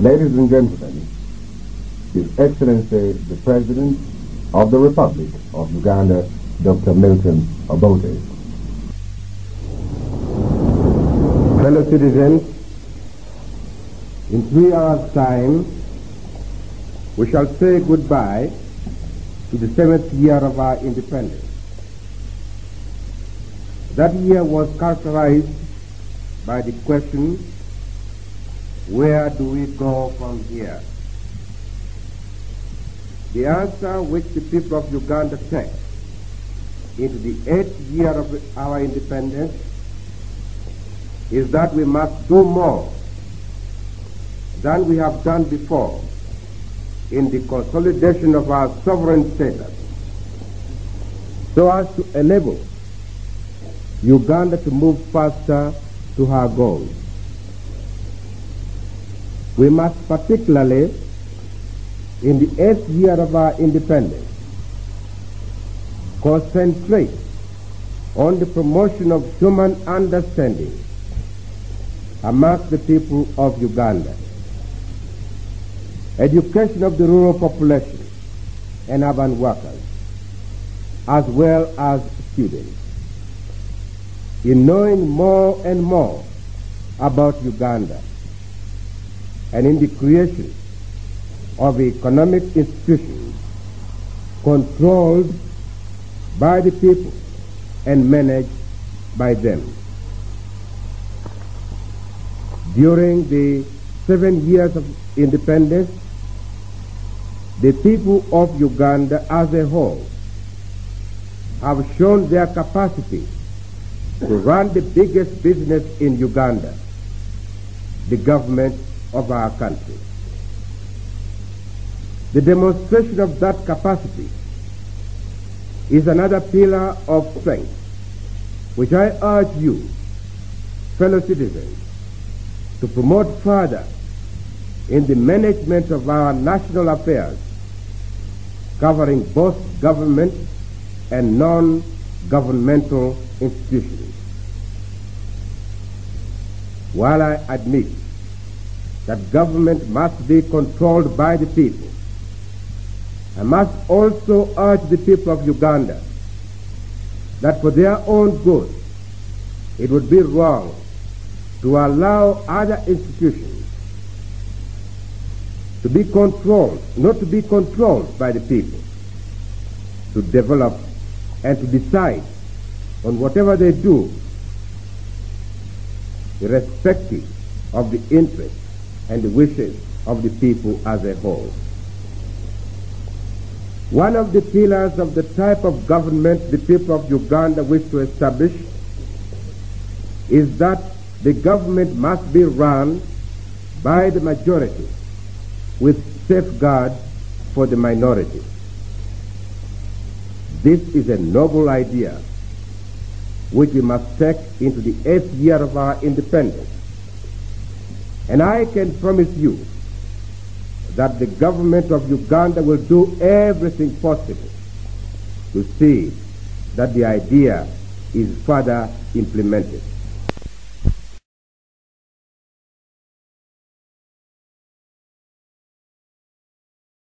Ladies and gentlemen, His Excellency the President of the Republic of Uganda, Dr. Milton Obote. Fellow citizens, in 3 hours' time, we shall say goodbye to the 7th year of our independence. That year was characterized by the question, where do we go from here? The answer which the people of Uganda take into the 8th year of our independence is that we must do more than we have done before in the consolidation of our sovereign status, so as to enable Uganda to move faster to her goals. We must particularly, in the 8th year of our independence, concentrate on the promotion of human understanding amongst the people of Uganda, education of the rural population and urban workers, as well as students, in knowing more and more about Uganda, and in the creation of economic institutions controlled by the people and managed by them. During the 7 years of independence, the people of Uganda as a whole have shown their capacity to run the biggest business in Uganda, the government of our country. The demonstration of that capacity is another pillar of strength, which I urge you, fellow citizens, to promote further in the management of our national affairs, covering both government and non-governmental institutions. While I admit that government must be controlled by the people, I must also urge the people of Uganda that for their own good, it would be wrong to allow other institutions to be controlled, not to be controlled by the people, to develop and to decide on whatever they do, irrespective of the interests and the wishes of the people as a whole. One of the pillars of the type of government the people of Uganda wish to establish is that the government must be run by the majority with safeguards for the minority. This is a noble idea which we must take into the 8th year of our independence. And I can promise you that the government of Uganda will do everything possible to see that the idea is further implemented.